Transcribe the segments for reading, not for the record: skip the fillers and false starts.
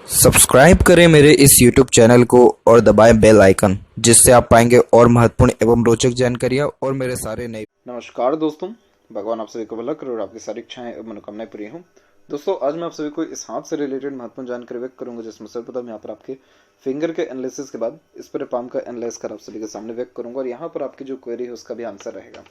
Subscribe करें मेरे इस YouTube चैनल को और दबाएं बेल आइकन, जिससे आप पाएंगे और महत्वपूर्ण एवं रोचक जानकारियां और मेरे सारे नए। नमस्कार दोस्तों, भगवान आप सभी को भला करे और आपकी सारी इच्छाएं एवं मनोकामनाएं पूरी हों। दोस्तों, आज मैं आप सभी को इस हाथ से रिलेटेड महत्वपूर्ण जानकारी व्यक्त करूंगा, जिसमें सर्वप्रथम यहाँ पर आपके फिंगर के एनालिसिस के बाद इस पर पाम का एनालाइज कर आप सभी के सामने व्यक्त करूंगा और यहाँ पर आपकी जो क्वेरी है उसका भी आंसर रहेगा।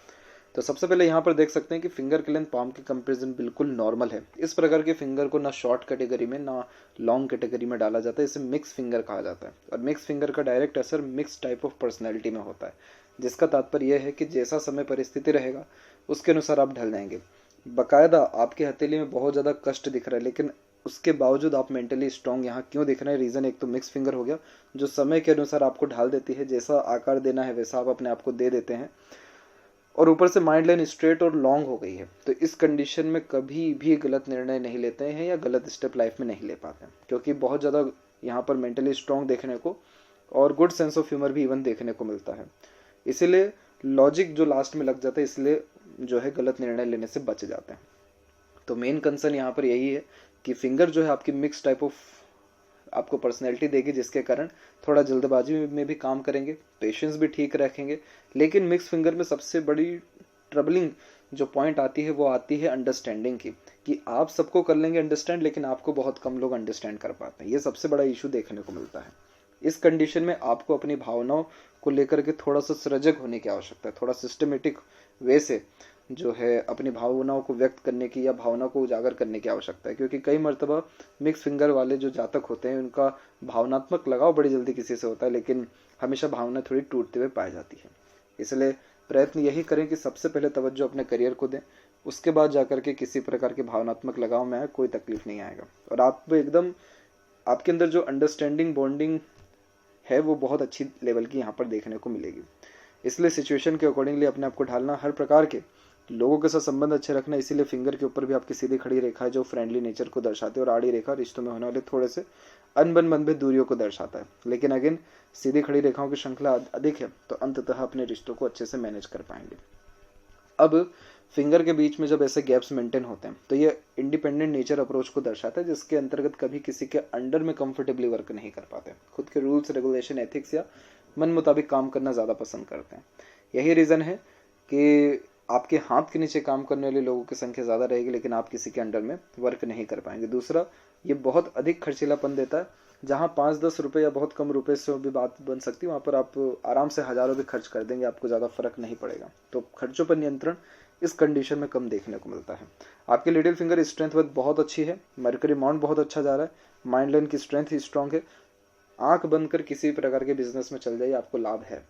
तो सबसे पहले यहाँ पर देख सकते हैं कि फिंगर की लेंथ पाम के कंपेरिजन बिल्कुल नॉर्मल है। इस प्रकार के फिंगर को ना शॉर्ट कैटेगरी में ना लॉन्ग कैटेगरी में डाला जाता है। इसे मिक्स फिंगर कहा जाता है और मिक्स फिंगर का डायरेक्ट असर मिक्स टाइप ऑफ पर्सनैलिटी में होता है, जिसका तात्पर्य यह है कि जैसा समय परिस्थिति रहेगा उसके अनुसार आप ढल जाएंगे। बाकायदा आपकी हथेली में बहुत ज़्यादा कष्ट दिख रहा है, लेकिन उसके बावजूद आप मेंटली स्ट्रांग यहाँ क्यों दिख रहे हैं? रीज़न एक तो मिक्स फिंगर हो गया, जो समय के अनुसार आपको ढाल देती है। जैसा आकार देना है वैसा आप अपने आप को दे देते हैं और ऊपर से माइंड लाइन स्ट्रेट और लॉन्ग हो गई है। तो इस कंडीशन में कभी भी गलत निर्णय नहीं लेते हैं या गलत स्टेप लाइफ में नहीं ले पाते हैं, क्योंकि बहुत ज़्यादा यहाँ पर मेंटली स्ट्रांग देखने को और गुड सेंस ऑफ ह्यूमर भी इवन देखने को मिलता है। इसीलिए लॉजिक जो लास्ट में लग जाता है, इसलिए जो है गलत निर्णय लेने से बच जाते हैं। तो मेन कंसर्न यहाँ पर यही है कि फिंगर जो है आपकी मिक्स टाइप ऑफ आपको पर्सनैलिटी देगी, जिसके कारण थोड़ा जल्दबाजी में भी काम करेंगे, पेशेंस भी ठीक रखेंगे। लेकिन मिक्स फिंगर में सबसे बड़ी ट्रबलिंग जो पॉइंट आती है वो आती है अंडरस्टैंडिंग की, कि आप सबको कर लेंगे अंडरस्टैंड, लेकिन आपको बहुत कम लोग अंडरस्टैंड कर पाते हैं। ये सबसे बड़ा इशू देखने को मिलता है। इस कंडीशन में आपको अपनी भावनाओं को लेकर के थोड़ा सा सजग होने की आवश्यकता है, थोड़ा सिस्टमेटिक वे से जो है अपनी भावनाओं को व्यक्त करने की या भावनाओं को उजागर करने की आवश्यकता है। क्योंकि कई मर्तबा मिक्स फिंगर वाले जो जातक होते हैं उनका भावनात्मक लगाव बड़ी जल्दी किसी से होता है, लेकिन हमेशा भावना थोड़ी टूटते हुए पाई जाती है। इसलिए प्रयत्न यही करें कि सबसे पहले तवज्जो अपने करियर को दें, उसके बाद जाकर के किसी प्रकार के भावनात्मक लगाव में आए, कोई तकलीफ नहीं आएगा और आप एकदम आपके अंदर जो अंडरस्टैंडिंग बॉन्डिंग है वो बहुत अच्छी लेवल की यहाँ पर देखने को मिलेगी। इसलिए सिचुएशन के अकॉर्डिंगली अपने आप को ढालना, हर प्रकार के लोगों के साथ संबंध अच्छे रखना। इसीलिए फिंगर के ऊपर भी आपकी सीधी खड़ी रेखा है जो फ्रेंडली नेचर को दर्शाती है और आड़ी रेखा रिश्तों में होने वाले थोड़े से अनबन मतभेद दूरियों को दर्शाता है। लेकिन अगेन सीधी खड़ी रेखाओं की श्रृंखला अधिक है तो अंततः अपने रिश्तों को अच्छे से मैनेज कर पाएंगे। अब फिंगर के बीच में जब ऐसे गैप्स मेंटेन होते हैं तो ये इंडिपेंडेंट नेचर अप्रोच को दर्शाता है, जिसके अंतर्गत कभी किसी के अंडर में कंफर्टेबली वर्क नहीं कर पाते, खुद के रूल्स रेगुलेशन एथिक्स या मन मुताबिक काम करना ज़्यादा पसंद करते हैं। यही रीज़न है कि आपके हाथ के नीचे काम करने वाले लोगों की संख्या ज़्यादा रहेगी, लेकिन आप किसी के अंडर में वर्क नहीं कर पाएंगे। दूसरा, ये बहुत अधिक खर्चीलापन देता है। जहाँ 5-10 रुपये या बहुत कम रुपए से भी बात बन सकती है, वहाँ पर आप आराम से हज़ारों भी खर्च कर देंगे, आपको ज़्यादा फर्क नहीं पड़ेगा। तो खर्चों पर नियंत्रण इस कंडीशन में कम देखने को मिलता है। आपकी लिटिल फिंगर स्ट्रेंथ बहुत अच्छी है, मर्करी माउंट बहुत अच्छा जा रहा है, माइंड लाइन की स्ट्रेंथ ही स्ट्रांग है। आंख बंद कर किसी प्रकार के बिजनेस में चल जाइए, आपको लाभ है।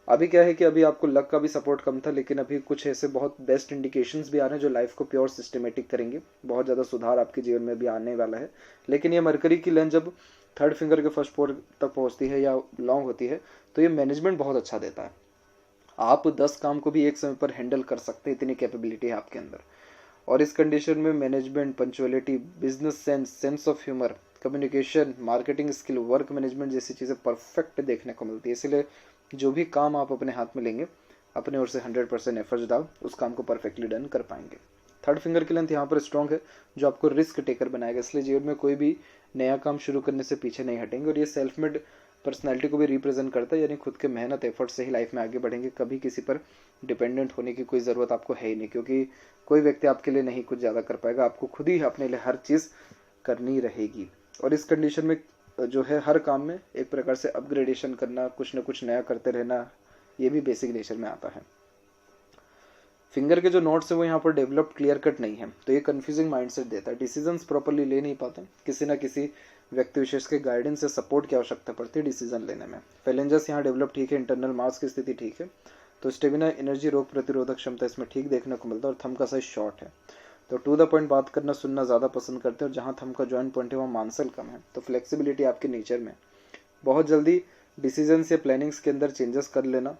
अभी क्या है कि अभी आपको लक का भी सपोर्ट कम था, लेकिन अभी कुछ ऐसे बहुत बेस्ट इंडिकेशंस भी आ रहे हैं जो लाइफ को प्योर सिस्टमेटिक करेंगे। बहुत ज़्यादा सुधार आपके जीवन में भी आने वाला है। लेकिन ये मरकरी की लेंथ जब थर्ड फिंगर के फर्स्ट पोर तक पहुंचती है या लॉन्ग होती है तो ये मैनेजमेंट बहुत अच्छा देता है। आप 10 काम को भी एक समय पर हैंडल कर सकते हैं, इतनी कैपेबिलिटी है आपके अंदर। और इस कंडीशन में management, punctuality, business sense, sense of humour, communication, marketing skill, work management जैसी चीज़ें परफेक्ट देखने को मिलती है। इसलिए जो भी काम आप अपने हाथ में लेंगे, अपने ओर से 100% एफर्ट्स डाल उस काम को परफेक्टली डन कर पाएंगे। थर्ड फिंगर की लेंथ यहाँ पर स्ट्रॉन्ग है, जो आपको रिस्क टेकर बनाएगा। इसलिए जीवन में कोई भी नया काम शुरू करने से पीछे नहीं हटेंगे और ये सेल्फ मेड पर्सनैलिटी को भी रिप्रेजेंट करता है, यानी खुद के मेहनत एफर्ट से ही लाइफ में आगे बढ़ेंगे। कभी किसी पर डिपेंडेंट होने की कोई ज़रूरत आपको है ही नहीं, क्योंकि कोई व्यक्ति आपके लिए नहीं कुछ ज़्यादा कर पाएगा, आपको खुद ही अपने लिए हर चीज़ करनी रहेगी। और इस कंडीशन में जो है हर काम में एक प्रकार से अपग्रेडेशन करना, कुछ ना कुछ नया करते रहना, ये भी बेसिक नेचर में आता है। फिंगर के जो नोट्स है वो यहाँ पर डेवलप्ड क्लियर कट नहीं है, तो ये कंफ्यूजिंग माइंडसेट देता है। डिसीजंस प्रॉपर्ली ले नहीं पाते, किसी ना किसी व्यक्ति विशेष के गाइडेंस या सपोर्ट की आवश्यकता पड़ती है डिसीजन लेने में। फेलेंजर्स यहाँ डेवलप ठीक है, इंटरनल मास की स्थिति ठीक है, तो स्टेमिना, एनर्जी, रोग प्रतिरोधक क्षमता इसमें ठीक देखने को मिलता है। और थंब का साइज शॉर्ट है, तो टू द पॉइंट बात करना, सुनना ज़्यादा पसंद करते हैं। और जहाँ थंब का जॉइंट पॉइंट है वहाँ मांसल कम है, तो फ्लेक्सिबिलिटी आपके नेचर में। बहुत जल्दी डिसीजंस या प्लानिंग्स के अंदर चेंजेस कर लेना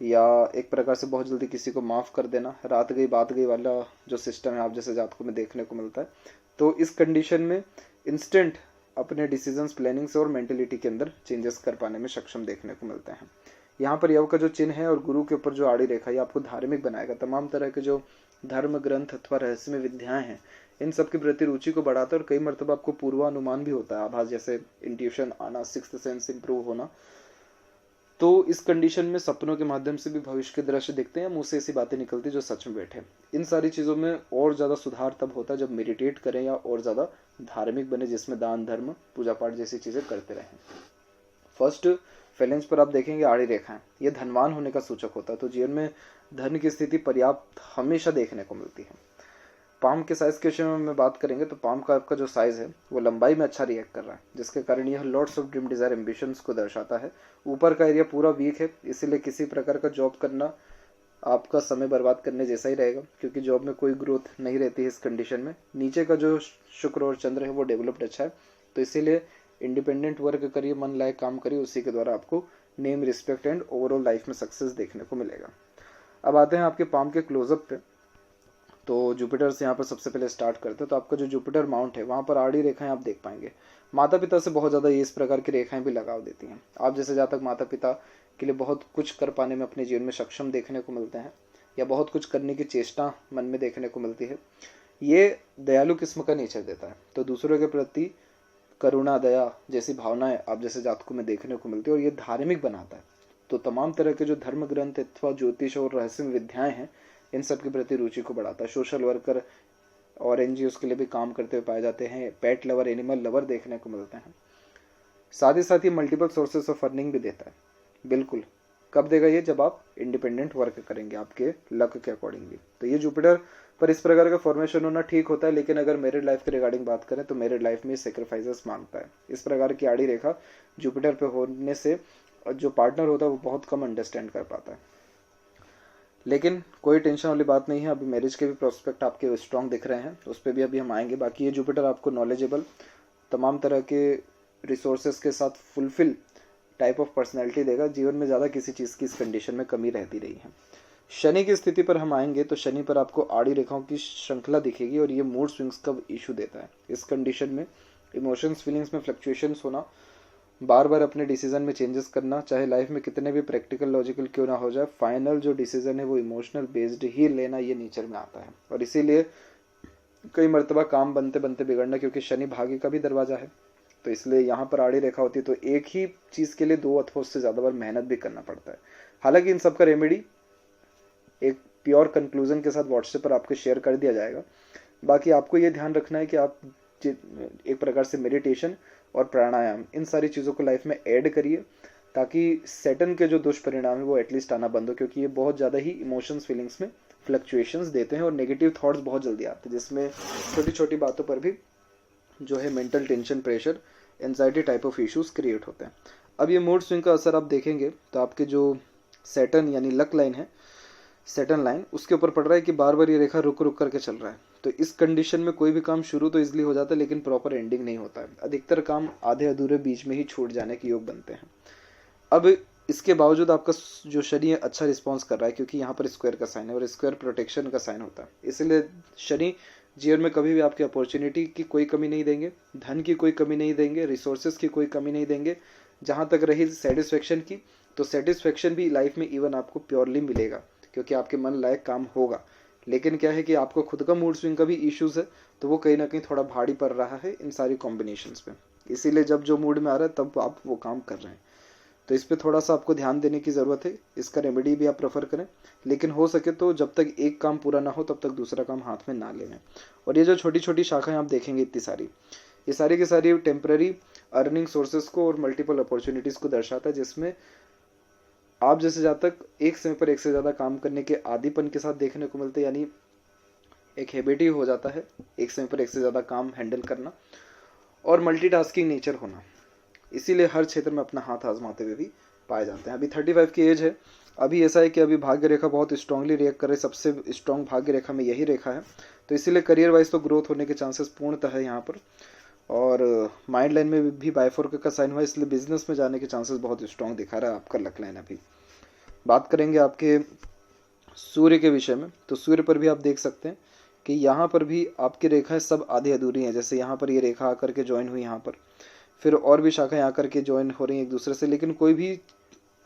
या एक प्रकार से बहुत जल्दी किसी को माफ़ कर देना, रात गई बात गई वाला जो सिस्टम है आप जैसे जातकों में देखने को मिलता है। तो इस कंडीशन में इंस्टेंट अपने डिसीजंस, प्लानिंग्स और मेंटलिटी के अंदर चेंजेस कर पाने में सक्षम देखने को मिलते हैं। यहाँ पर यव का जो चिन्ह है और गुरु के ऊपर जो आड़ी रेखा, ये आपको धार्मिक बनाएगा। तमाम तरह के जो धर्म ग्रंथ अथवा रहस्यमय विद्याएं हैं इन सब के प्रति रुचि को बढ़ाता है और कई मरतबा आपको पूर्वानुमान भी होता है, आभास जैसे इंट्यूशन आना, सिक्स्थ सेंस इंप्रूव होना। तो इस कंडीशन में सपनों के माध्यम से भी भविष्य के दृश्य दिखते हैं, मुंह से ऐसी बातें निकलती जो सच में बैठे। इन सारी चीज़ों में और ज़्यादा सुधार तब होता है जब मेडिटेट करें या और ज़्यादा धार्मिक बने, जिसमें दान धर्म पूजा पाठ जैसी चीज़ें करते रहें। फर्स्ट फैलेंज पर आप देखेंगे आड़ी रेखाएं, ये धनवान होने का सूचक होता है। तो जीवन में धन की स्थिति पर्याप्त हमेशा देखने को मिलती है। पाम के साइज के विषय में बात करेंगे तो पाम का आपका जो साइज है वो लंबाई में अच्छा रिएक्ट कर रहा है, जिसके कारण यह lots of dream desire ambitions को दर्शाता है। ऊपर का एरिया पूरा वीक है, इसीलिए किसी प्रकार का जॉब करना आपका समय बर्बाद करने जैसा ही रहेगा, क्योंकि जॉब में कोई ग्रोथ नहीं रहती है इस कंडीशन में। नीचे का जो शुक्र और चंद्र है वो डेवलप्ड अच्छा है, तो इसीलिए इंडिपेंडेंट वर्क करिए, मन लायक काम करिए, उसी के द्वारा आपको name, respect and overall life में सक्सेस देखने को मिलेगा। अब आते हैं आपके पाम के क्लोजअप पे। तो जुपिटर से यहाँ पर सबसे पहले स्टार्ट करते हैं। तो आपका जो जुपिटर माउंट है वहाँ पर आड़ी रेखाएं आप देख पाएंगे। माता पिता से बहुत ज़्यादा ये इस प्रकार की रेखाएं भी लगाव देती हैं। आप जैसे जहाँ तक माता पिता के लिए बहुत कुछ कर पाने में अपने जीवन में सक्षम देखने को मिलते हैं, या बहुत कुछ करने की चेष्टा मन में देखने को मिलती है, ये दयालु किस्म का नेचर देता है। तो दूसरों के प्रति करुणा, दया जैसी भावनाएं आप जैसे जातकों में देखने को मिलती है, और ये धार्मिक बनाता है। तो तमाम तरह के जो धर्म ग्रंथ अथवा ज्योतिष और रहस्यमय विद्याएं हैं, इन सब के प्रति रुचि को बढ़ाता है। सोशल वर्कर और एनजीओ के लिए भी काम करते हुए पाए जाते हैं। पेट लवर, एनिमल लवर देखने को मिलते हैं। साथ ही साथ ये मल्टीपल सोर्सेस ऑफ अर्निंग भी देता है। बिल्कुल, कब देगा ये? जब आप इंडिपेंडेंट वर्क करेंगे आपके लक के अकॉर्डिंगली। तो ये जुपिटर पर इस प्रकार का फॉर्मेशन होना ठीक होता है, लेकिन अगर मैरिड लाइफ के रिगार्डिंग बात करें तो मैरिड लाइफ में सेक्रीफाइसेस मांगता है। इस प्रकार की आड़ी रेखा जुपिटर पे होने से जो पार्टनर होता है वो बहुत कम अंडरस्टैंड कर पाता है। लेकिन कोई टेंशन वाली बात नहीं है, अभी मैरिज के भी प्रोस्पेक्ट आपके स्ट्रांग दिख रहे हैं, तो उस पर भी अभी हम आएंगे। बाकी ये जुपिटर आपको नॉलेजेबल, तमाम तरह के रिसोर्सेज के साथ फुलफिल टाइप ऑफ पर्सनैलिटी देगा। जीवन में ज़्यादा किसी चीज़ की इस कंडीशन में कमी रहती रही है। शनि की स्थिति पर हम आएंगे तो शनि पर आपको आड़ी रेखाओं की श्रृंखला दिखेगी, और ये मूड स्विंग्स का इशू देता है। इस कंडीशन में इमोशंस, फीलिंग्स में फ्लक्चुएशंस होना, बार बार अपने डिसीजन में चेंजेस करना, चाहे लाइफ में कितने भी प्रैक्टिकल लॉजिकल क्यों ना हो जाए, फाइनल जो डिसीजन है वो इमोशनल बेस्ड ही लेना, ये नेचर में आता है। और इसीलिए कई मरतबा काम बनते बनते बिगड़ना, क्योंकि शनि भाग्य का भी दरवाजा है। तो इसलिए यहाँ पर आड़ी रेखा होती है तो एक ही चीज़ के लिए दो अथवा उससे ज़्यादा बार मेहनत भी करना पड़ता है। हालांकि इन सब का रेमेडी एक प्योर कंक्लूजन के साथ व्हाट्सएप पर आपको शेयर कर दिया जाएगा। बाकी आपको ये ध्यान रखना है कि आप एक प्रकार से मेडिटेशन और प्राणायाम, इन सारी चीज़ों को लाइफ में ऐड करिए, ताकि सैटर्न के जो दुष्परिणाम है वो एटलीस्ट आना बंद हो, क्योंकि ये बहुत ज़्यादा ही इमोशंस, फीलिंग्स में फ्लक्चुएशंस देते हैं और नेगेटिव थॉट्स बहुत जल्दी आते हैं, जिसमें छोटी छोटी बातों पर भी जो है mental tension, pressure, anxiety type of issues create होते हैं। अब ये मूड स्विंग का असर आप देखेंगे तो आपके जो सैटर्न यानी लक लाइन है, सैटर्न लाइन, उसके ऊपर पड़ रहा है कि बार बार ये रेखा रुक रुक करके चल रहा है। तो इस कंडीशन में कोई भी काम शुरू तो इजीली हो जाता है, लेकिन प्रॉपर एंडिंग नहीं होता है। अधिकतर काम आधे अधूरे बीच में ही छूट जाने के योग बनते हैं। अब इसके बावजूद आपका जो शनि है अच्छा रिस्पॉन्स कर रहा है, क्योंकि यहाँ पर स्क्वायर का साइन है और स्क्वायर प्रोटेक्शन का साइन होता है। इसलिए शनि जीवन में कभी भी आपकी अपॉर्चुनिटी की कोई कमी नहीं देंगे, धन की कोई कमी नहीं देंगे, रिसोर्सेज की कोई कमी नहीं देंगे। जहाँ तक रही सेटिस्फेक्शन की, तो सेटिस्फेक्शन भी लाइफ में इवन आपको प्योरली मिलेगा, क्योंकि आपके मन लायक काम होगा। लेकिन क्या है कि आपको खुद का मूड स्विंग का भी इश्यूज है, तो वो कहीं ना कहीं थोड़ा भारी पड़ रहा है इन सारी कॉम्बिनेशंस पे। इसीलिए जब जो मूड में आ रहा है तब आप वो काम कर रहे हैं, तो इस पर थोड़ा सा आपको ध्यान देने की ज़रूरत है। इसका रेमेडी भी आप प्रेफर करें, लेकिन हो सके तो जब तक एक काम पूरा ना हो तब तक दूसरा काम हाथ में ना लें। और ये जो छोटी छोटी शाखाएं आप देखेंगे इतनी सारी, ये सारी की सारी टेम्पररी अर्निंग सोर्सेज को और मल्टीपल अपॉर्चुनिटीज़ को दर्शाता है, जिसमें आप जैसे जहाँ तक एक समय पर एक से ज़्यादा काम करने के आदीपन के साथ देखने को मिलते हैं, यानी एक हैबिट ही हो जाता है एक समय पर एक से ज़्यादा काम हैंडल करना और मल्टीटास्किंग नेचर होना। इसीलिए हर क्षेत्र में अपना हाथ आजमाते हुए भी पाए जाते हैं। अभी 35 की एज है, अभी ऐसा है कि अभी भाग्य रेखा बहुत स्ट्रांगली रिएक्ट कर रही है। सबसे स्ट्रांग भाग्य रेखा में यही रेखा है, तो इसीलिए करियर वाइज तो ग्रोथ होने के चांसेस पूर्णतः है यहाँ पर। और माइंड लाइन में भी बायफोर्क का साइन हुआ, इसलिए बिजनेस में जाने के चांसेस बहुत स्ट्रांग दिखा रहा है आपका लक लाइन। अभी बात करेंगे आपके सूर्य के विषय में, तो सूर्य पर भी आप देख सकते हैं कि यहाँ पर भी आपकी रेखाएं सब आधी अधूरी हैं। जैसे यहाँ पर ये रेखा आकर के ज्वाइन हुई, यहाँ पर फिर और भी शाखाएं आकर के ज्वाइन हो रही हैं एक दूसरे से, लेकिन कोई भी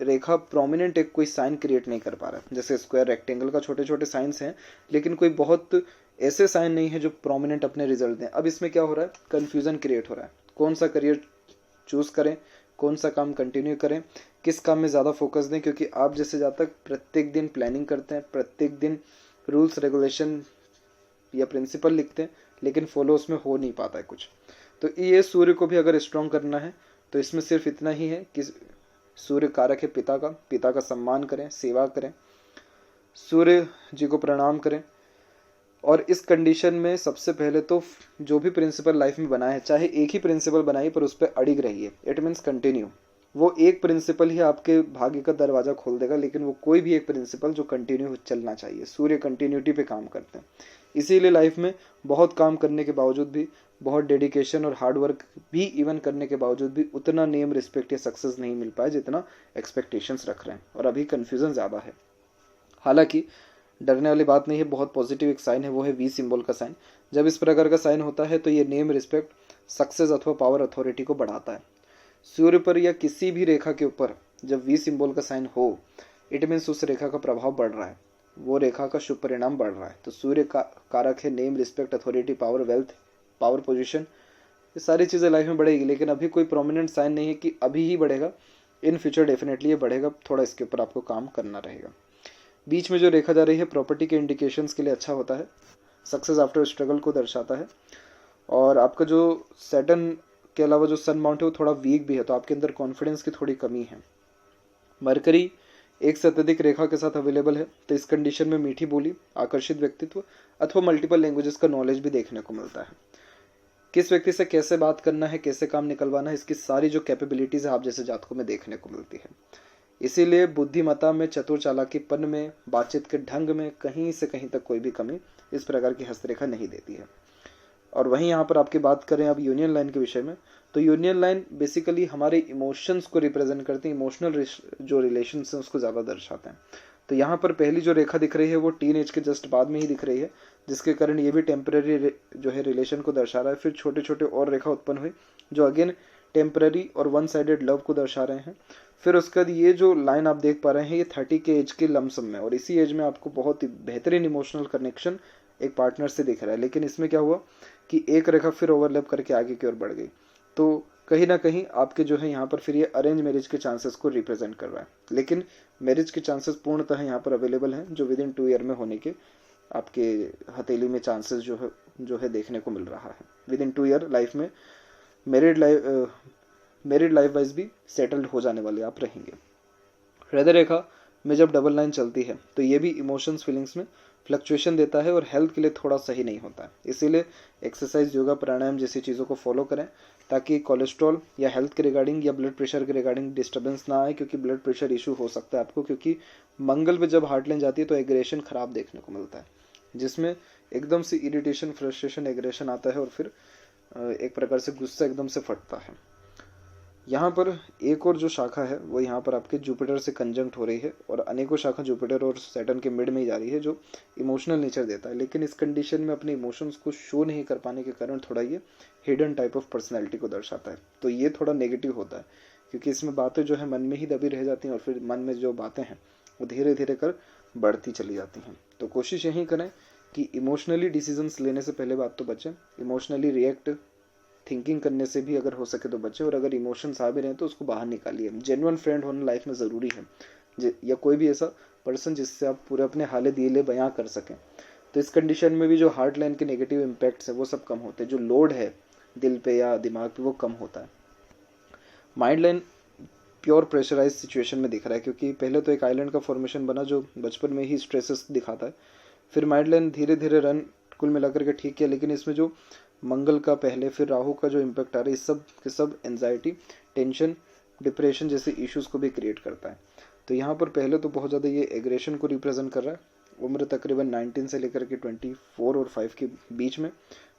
रेखा प्रोमिनेंट एक कोई साइन क्रिएट नहीं कर पा रहा है। जैसे स्क्वायर, रेक्टेंगल का छोटे छोटे साइंस हैं, लेकिन कोई बहुत ऐसे साइन नहीं है जो प्रोमिनेंट अपने रिजल्ट दें। अब इसमें क्या हो रहा है, कन्फ्यूजन क्रिएट हो रहा है, कौन सा करियर चूज करें, कौन सा काम कंटिन्यू करें, किस काम में ज़्यादा फोकस दें। क्योंकि आप जैसे जहाँ तक प्रत्येक दिन प्लानिंग करते हैं, प्रत्येक दिन रूल्स रेगुलेशन या प्रिंसिपल लिखते हैं, लेकिन फॉलो उसमें हो नहीं पाता है कुछ। तो ये सूर्य को भी अगर स्ट्रॉन्ग करना है तो इसमें सिर्फ इतना ही है कि सूर्य कारक है पिता का सम्मान करें, सेवा करें, सूर्य जी को प्रणाम करें। और इस कंडीशन में सबसे पहले तो जो भी प्रिंसिपल लाइफ में बनाए, चाहे एक ही प्रिंसिपल बनाइए पर उस पर अड़िग रहिए। It means continue. वो एक प्रिंसिपल ही आपके भाग्य का दरवाजा खोल देगा, लेकिन वो कोई भी एक प्रिंसिपल जो कंटिन्यू चलना चाहिए। सूर्य कंटिन्यूटी पे काम करते हैं। इसीलिए लाइफ में बहुत काम करने के बावजूद भी, बहुत डेडिकेशन और हार्ड वर्क भी इवन करने के बावजूद भी उतना नेम, रिस्पेक्ट या सक्सेस नहीं मिल पाया जितना एक्सपेक्टेशंस रख रहे हैं। और अभी कन्फ्यूजन ज़्यादा है। हालांकि डरने वाली बात नहीं है, बहुत पॉजिटिव एक साइन है, वो है वी सिंबल का साइन। जब इस प्रकार का साइन होता है तो ये नेम, रिस्पेक्ट, सक्सेस अथवा पावर, अथॉरिटी को बढ़ाता है। सूर्य पर या किसी भी रेखा के ऊपर जब वी सिंबल का साइन हो, इट मीन्स उस रेखा का प्रभाव बढ़ रहा है, वो रेखा का शुभ परिणाम बढ़ रहा है। तो सूर्य का कारक है name, respect, authority, power, wealth, power position, ये सारी चीज़ें लाइफ में बढ़ेगी। लेकिन अभी कोई प्रोमिनेंट साइन नहीं है कि अभी ही बढ़ेगा। इन फ्यूचर डेफिनेटली ये बढ़ेगा, थोड़ा इसके ऊपर आपको काम करना रहेगा। बीच में जो रेखा जा रही है प्रॉपर्टी के इंडिकेशंस के लिए अच्छा होता है, सक्सेस आफ्टर स्ट्रगल को दर्शाता है। और आपका जो सैटर्न के अलावा जो सन माउंट है वो थोड़ा वीक भी है, तो आपके अंदर कॉन्फिडेंस की थोड़ी कमी है। मरकरी एक से अत्यधिक रेखा के साथ अवेलेबल है, तो इस कंडीशन में मीठी बोली, आकर्षित व्यक्तित्व अथवा मल्टीपल लैंग्वेजेस का नॉलेज भी देखने को मिलता है। किस व्यक्ति से कैसे बात करना है, कैसे काम निकलवाना है, इसकी सारी जो कैपेबिलिटीज है आप जैसे जातकों में देखने को मिलती है। इसीलिए बुद्धिमत्ता में, चतुर चालाकीपन में, बातचीत के ढंग में कहीं से कहीं तक कोई भी कमी इस प्रकार की हस्तरेखा नहीं देती है। और वहीं यहाँ पर आपकी बात करें अब यूनियन लाइन के विषय में, तो यूनियन लाइन बेसिकली हमारे इमोशंस को रिप्रेजेंट करती है। इमोशनल जो रिलेशन है उसको ज़्यादा दर्शाते हैं। तो यहाँ पर पहली जो रेखा दिख रही है वो टीन एज के जस्ट बाद में ही दिख रही है, जिसके कारण ये भी टेम्पररी जो है रिलेशन को दर्शा रहा है। फिर छोटे छोटे और रेखा उत्पन्न हुई जो अगेन टेम्पररी और वन साइडेड लव को दर्शा रहे हैं। फिर उसके बाद ये जो लाइन आप देख पा रहे हैं ये 30 के एज के लमसम में, और इसी एज में आपको बहुत ही बेहतरीन इमोशनल कनेक्शन एक पार्टनर से दिख रहा है। लेकिन इसमें क्या हुआ कि एक रेखा फिर ओवरलैप करके आगे की ओर बढ़ गई, तो कहीं ना कहीं आपके जो है यहाँ पर फिर ये अरेंज मैरिज के चांसेस को रिप्रेजेंट कर रहा है। लेकिन मैरिज के चांसेस पूर्णतः यहाँ पर अवेलेबल हैं, जो विद इन 2 ईयर में होने के आपके हथेली में चांसेस जो है देखने को मिल रहा है। विद इन 2 ईयर लाइफ में मैरिड लाइफ वाइज भी सेटल्ड हो जाने वाले आप रहेंगे। हृदय रेखा में जब डबल लाइन चलती है तो ये भी इमोशंस, फीलिंग्स में फ्लक्चुएशन देता है और हेल्थ के लिए थोड़ा सही नहीं होता है। इसीलिए एक्सरसाइज, योगा, प्राणायाम जैसी चीज़ों को फॉलो करें ताकि कोलेस्ट्रॉल या हेल्थ के रिगार्डिंग या ब्लड प्रेशर के रिगार्डिंग डिस्टर्बेंस ना आए, क्योंकि ब्लड प्रेशर इशू हो सकता है आपको। क्योंकि मंगल पे जब हार्ट लाइन जाती है तो एग्रेशन खराब देखने को मिलता है, जिसमें एकदम से इरिटेशन, फ्रस्ट्रेशन, एग्रेशन आता है और फिर एक प्रकार से गुस्सा एकदम से फटता है। यहाँ पर एक और जो शाखा है वो यहाँ पर आपके जुपिटर से कंजंक्ट हो रही है, और अनेकों शाखा जुपिटर और सैटर्न के मिड में ही जा रही है, जो इमोशनल नेचर देता है। लेकिन इस कंडीशन में अपने इमोशंस को शो नहीं कर पाने के कारण थोड़ा ये हिडन टाइप ऑफ पर्सनैलिटी को दर्शाता है। तो ये थोड़ा नेगेटिव होता है, क्योंकि इसमें बातें जो है मन में ही दबी रह जाती हैं और फिर मन में जो बातें हैं वो धीरे धीरे कर बढ़ती चली जाती हैं। तो कोशिश यही करें कि इमोशनली डिसीजंस लेने से पहले बात तो बचें, इमोशनली रिएक्ट थिंकिंग करने से भी अगर हो सके तो बचे, और अगर इमोशंस आ भी रहे हैं तो उसको बाहर निकालिए। जेन्युइन फ्रेंड होना लाइफ में ज़रूरी है, या कोई भी ऐसा पर्सन जिससे आप पूरे अपने हाले दिले बयां कर सकें। तो इस कंडीशन में भी जो हार्ट लाइन के नेगेटिव इम्पैक्ट्स है वो सब कम होते हैं, जो लोड है दिल पे या दिमाग पे वो कम होता है। Mind line pure pressurise situation में दिख रहा है, क्योंकि पहले तो एक आइलैंड का फॉर्मेशन बना जो बचपन में ही स्ट्रेसेस दिखाता है। फिर माइंड लाइन धीरे धीरे रन कुल मिलाकर के ठीक किया, लेकिन इसमें जो मंगल का पहले फिर राहु का जो इम्पैक्ट आ रहा है, इस सब के सब एंजाइटी, टेंशन, डिप्रेशन जैसे इश्यूज को भी क्रिएट करता है। तो यहाँ पर पहले तो बहुत ज़्यादा ये एग्रेशन को रिप्रेजेंट कर रहा है, उम्र तकरीबन 19 से लेकर के 24 और 5 के बीच में।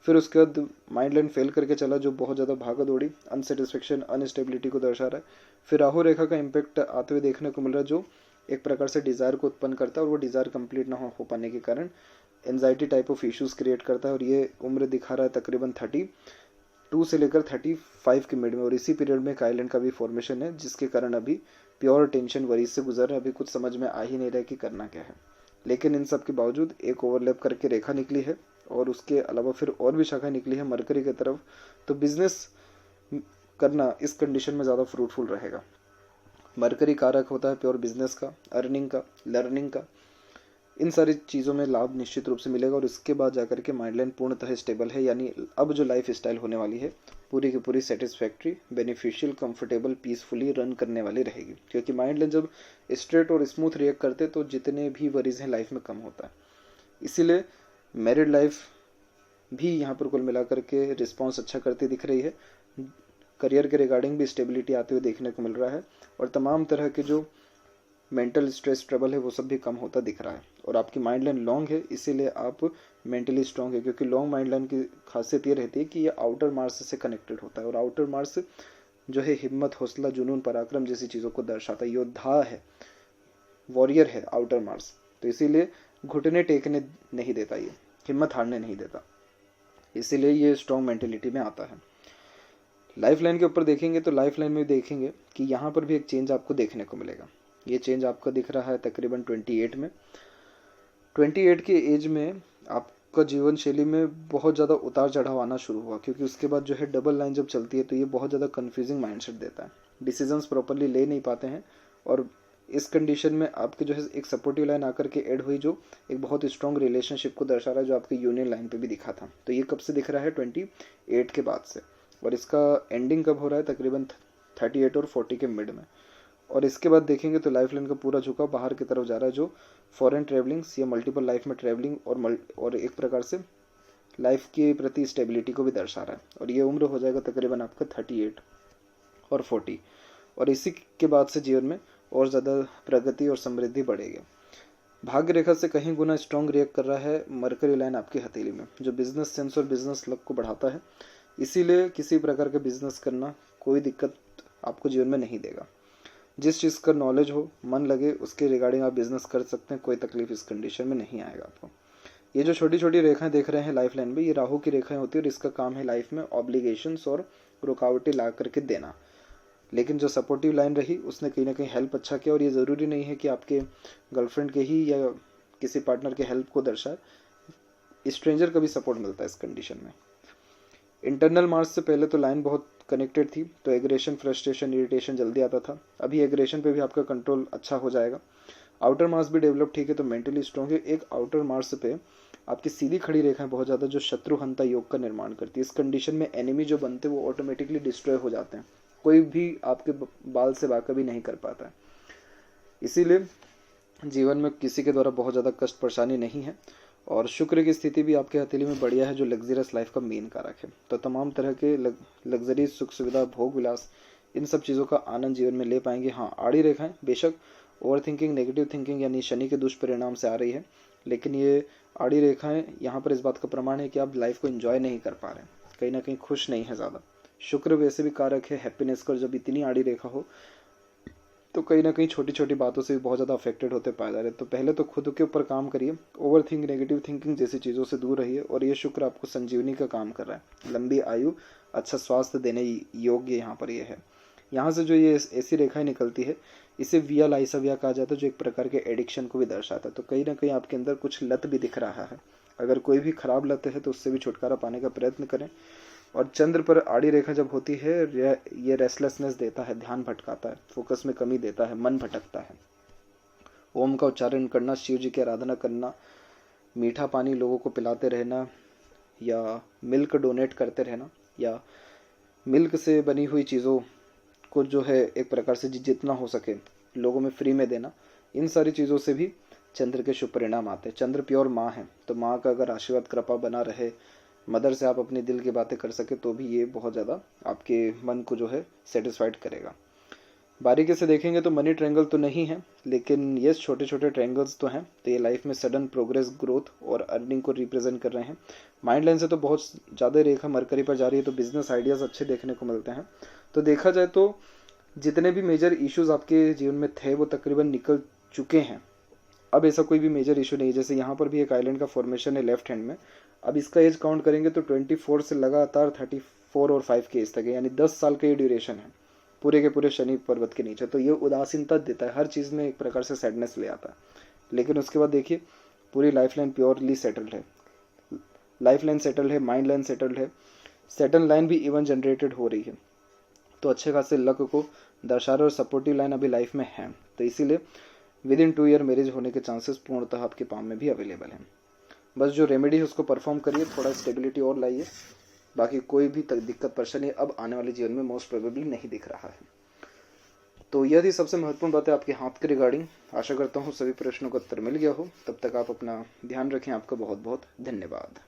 फिर उसके बाद माइंड लाइन फेल करके चला, जो बहुत ज़्यादा भागा दौड़ी, अनसेटिस्फेक्शन, अनस्टेबिलिटी को दर्शा रहा है। फिर राहु रेखा का इम्पैक्ट आते हुए देखने को मिल रहा है, जो एक प्रकार से डिज़ायर को उत्पन्न करता है, और वो डिज़ायर कंप्लीट ना हो पाने के कारण anxiety type of issues create करता है। और ये उम्र दिखा रहा है तकरीबन 32 से लेकर 35 के मिड में, और इसी पीरियड में एक आइलैंड का भी फॉर्मेशन है, जिसके कारण अभी प्योर टेंशन, वरीज से गुजर रहे। अभी कुछ समझ में आ ही नहीं रहा कि करना क्या है। लेकिन इन सब के बावजूद एक ओवरलैप करके रेखा निकली है, और उसके अलावा फिर और भी शाखा निकली है मरकरी की तरफ, तो बिजनेस करना इस कंडीशन में ज़्यादा फ्रूटफुल रहेगा। मरकरी कारक होता है प्योर बिजनेस का, अर्निंग का, लर्निंग का, इन सारी चीज़ों में लाभ निश्चित रूप से मिलेगा। और इसके बाद जाकर के माइंडलाइन पूर्णतः स्टेबल है, यानी अब जो लाइफ स्टाइल होने वाली है पूरी की पूरी satisfactory, beneficial, comfortable, peacefully run करने वाली रहेगी। क्योंकि माइंडलाइन जब स्ट्रेट और स्मूथ रिएक्ट करते तो जितने भी वरीज हैं लाइफ में कम होता है। इसीलिए मैरिड लाइफ भी यहाँ पर कुल मिलाकर के रिस्पॉन्स अच्छा करती दिख रही है। करियर के रिगार्डिंग भी स्टेबिलिटी आते हुए देखने को मिल रहा है और तमाम तरह के जो मेंटल स्ट्रेस ट्रबल है वो सब भी कम होता दिख रहा है। और आपकी माइंड लाइन लॉन्ग है, इसीलिए आप मेंटली स्ट्रांग है, क्योंकि लॉन्ग माइंड लाइन की खासियत ये रहती है कि ये आउटर मार्स से कनेक्टेड होता है। और आउटर मार्स जो है हिम्मत, हौसला, जुनून, पराक्रम जैसी चीज़ों को दर्शाता है, योद्धा है, वॉरियर है आउटर मार्स। तो इसीलिए घुटने टेकने नहीं देता, ये हिम्मत हारने नहीं देता, इसीलिए ये स्ट्रॉन्ग मेंटेलिटी में आता है। लाइफ लाइन के ऊपर देखेंगे तो लाइफ लाइन में देखेंगे कि यहाँ पर भी एक चेंज आपको देखने को मिलेगा। ये चेंज आपका दिख रहा है तकरीबन 28 में। 28 के एज में आपका जीवन शैली में बहुत ज़्यादा उतार चढ़ाव आना शुरू हुआ, क्योंकि उसके बाद जो है डबल लाइन जब चलती है तो ये बहुत ज़्यादा कन्फ्यूजिंग माइंडसेट देता है, डिसीजंस प्रॉपरली ले नहीं पाते हैं। और इस कंडीशन में आपके जो है एक सपोर्टिव लाइन आकर के ऐड हुई, जो एक बहुत स्ट्रॉन्ग रिलेशनशिप को दर्शा रहा है, जो आपके यूनियन लाइन पे भी दिखा था। तो ये कब से दिख रहा है? 28 के बाद से। और इसका एंडिंग कब हो रहा है? तकरीबन 38 और 40 के मिड में। और इसके बाद देखेंगे तो लाइफ लाइन का पूरा झुकाव बाहर की तरफ जा रहा है, जो फॉरेन ट्रैवलिंग्स या मल्टीपल लाइफ में ट्रैवलिंग और एक प्रकार से लाइफ के प्रति स्टेबिलिटी को भी दर्शा रहा है। और ये उम्र हो जाएगा तकरीबन आपका 38 और 40। और इसी के बाद से जीवन में और ज़्यादा प्रगति और समृद्धि बढ़ेगी। भाग्य रेखा से कहीं गुना स्ट्रॉन्ग रिएक्ट कर रहा है मरकरी लाइन आपकी हथेली में, जो बिजनेस सेंस और बिजनेस लक को बढ़ाता है। इसीलिए किसी प्रकार का बिजनेस करना कोई दिक्कत आपको जीवन में नहीं देगा। जिस चीज़ का नॉलेज हो, मन लगे, उसके रिगार्डिंग आप बिजनेस कर सकते हैं, कोई तकलीफ इस कंडीशन में नहीं आएगा आपको। ये जो छोटी छोटी रेखाएं देख रहे हैं लाइफ लाइन में, ये राहु की रेखाएं होती है और इसका काम है लाइफ में ऑब्लिगेशंस और रुकावटें ला करके देना। लेकिन जो सपोर्टिव लाइन रही उसने कहीं ना कहीं हेल्प अच्छा किया। और ये ज़रूरी नहीं है कि आपके गर्लफ्रेंड के ही या किसी पार्टनर के हेल्प को दर्शाए, स्ट्रेंजर का भी सपोर्ट मिलता है इस कंडीशन में। इंटरनल मार्स से पहले तो लाइन बहुत कनेक्टेड थी, तो एग्रेशन, फ्रस्ट्रेशन, इरिटेशन जल्दी आता था। अभी एग्रेशन पे भी आपका कंट्रोल अच्छा हो जाएगा। आउटर मार्स भी डेवलप ठीक है, तो मेंटली स्ट्रॉन्ग है। एक आउटर मार्स पे आपकी सीधी खड़ी रेखाएं बहुत ज़्यादा जो शत्रुहंता योग का निर्माण करती है। इस कंडीशन में एनिमी जो बनते हैं वो ऑटोमेटिकली डिस्ट्रॉय हो जाते हैं, कोई भी आपके बाल से बाका भी नहीं कर पाता है। इसीलिए जीवन में किसी के द्वारा बहुत ज़्यादा कष्ट परेशानी नहीं है। और शुक्र की स्थिति भी आपके हथेली में बढ़िया है, जो लग्जरियस लाइफ का मेन कारक है। तो तमाम तरह के लग्जरी, सुख सुविधा, भोग विलास, इन सब चीज़ों का आनंद जीवन में ले पाएंगे। हाँ, आड़ी रेखाएं बेशक ओवर थिंकिंग, नेगेटिव थिंकिंग यानी शनि के दुष्परिणाम से आ रही है, लेकिन ये आड़ी रेखाएं यहाँ पर इस बात का प्रमाण है कि आप लाइफ को एंजॉय नहीं कर पा रहे हैं, कहीं ना कहीं खुश नहीं है ज़्यादा। शुक्र वैसे भी कारक है हैप्पीनेस का, जब इतनी आड़ी रेखा हो तो कहीं ना कहीं छोटी छोटी बातों से भी बहुत ज़्यादा अफेक्टेड होते पाए जा रहे हैं। तो पहले तो खुद के ऊपर काम करिए, ओवर थिंक, नेगेटिव थिंकिंग जैसी चीज़ों से दूर रहिए। और ये शुक्र आपको संजीवनी का काम कर रहा है, लंबी आयु, अच्छा स्वास्थ्य देने योग्य यहाँ पर ये है। यहाँ से जो ये ऐसी रेखाएं निकलती है, इसे विया लाइसविया कहा जाता है, जो एक प्रकार के एडिक्शन को भी दर्शाता है। तो कहीं ना कहीं आपके अंदर कुछ लत भी दिख रहा है। अगर कोई भी खराब लत है तो उससे भी छुटकारा पाने का प्रयत्न करें। और चंद्र पर आड़ी रेखा जब होती है, ये रेस्टलेसनेस देता है, ध्यान भटकाता है, फोकस में कमी देता है, मन भटकता है। ओम का उच्चारण करना, शिव जी की आराधना करना, मीठा पानी लोगों को पिलाते रहना, या मिल्क डोनेट करते रहना, या मिल्क से बनी हुई चीज़ों को जो है एक प्रकार से जितना हो सके लोगों में फ्री में देना, इन सारी चीज़ों से भी चंद्र के शुभ परिणाम आते हैं। चंद्र प्योर माँ है, तो माँ का अगर आशीर्वाद कृपा बना रहे, मदर से आप अपने दिल की बातें कर सके, तो भी ये बहुत ज़्यादा आपके मन को जो है सेटिस्फाइड करेगा। बारीकी से देखेंगे तो मनी ट्रायंगल तो नहीं है, लेकिन ये छोटे छोटे ट्रायंगल्स तो हैं। तो ये लाइफ में सडन प्रोग्रेस, ग्रोथ और अर्निंग को रिप्रेजेंट कर रहे हैं। माइंड लाइन से तो बहुत ज़्यादा रेखा मरकरी पर जा रही है, तो बिजनेस आइडियाज़ अच्छे देखने को मिलते हैं। तो देखा जाए तो जितने भी मेजर इश्यूज आपके जीवन में थे वो तकरीबन निकल चुके हैं। अब ऐसा कोई भी मेजर इशू नहीं है। जैसे यहाँ पर भी एक आइलैंड का फॉर्मेशन है लेफ्ट हैंड में। अब इसका एज काउंट करेंगे तो 24 से लगातार 34 और 5 के एज तक है, यानी 10 साल का ये ड्यूरेशन है पूरे के पूरे शनि पर्वत के नीचे। तो ये उदासीनता देता है, हर चीज़ में एक प्रकार से सैडनेस ले आता है। लेकिन उसके बाद देखिए पूरी लाइफ लाइन प्योरली सेटल्ड है। लाइफ लाइन सेटल्ड है, माइंड लाइन सेटल्ड है, सेटल लाइन भी इवन जनरेटेड हो रही है। तो अच्छे खासे लक को दर्शा रहे और सपोर्टिव लाइन अभी लाइफ में है। तो इसीलिए विद इन 2 ईयर मैरिज होने के चांसेस पूर्णतः आपके पाम में भी अवेलेबल हैं। बस जो रेमेडी है उसको परफॉर्म करिए, थोड़ा स्टेबिलिटी और लाइए, बाकी कोई भी दिक्कत परेशानी अब आने वाले जीवन में मोस्ट प्रोबेबली नहीं दिख रहा है। तो यह थी सबसे महत्वपूर्ण बात है आपके हाथ के रिगार्डिंग। आशा करता हूँ सभी प्रश्नों का उत्तर मिल गया हो। तब तक आप अपना ध्यान रखें। आपका बहुत बहुत धन्यवाद।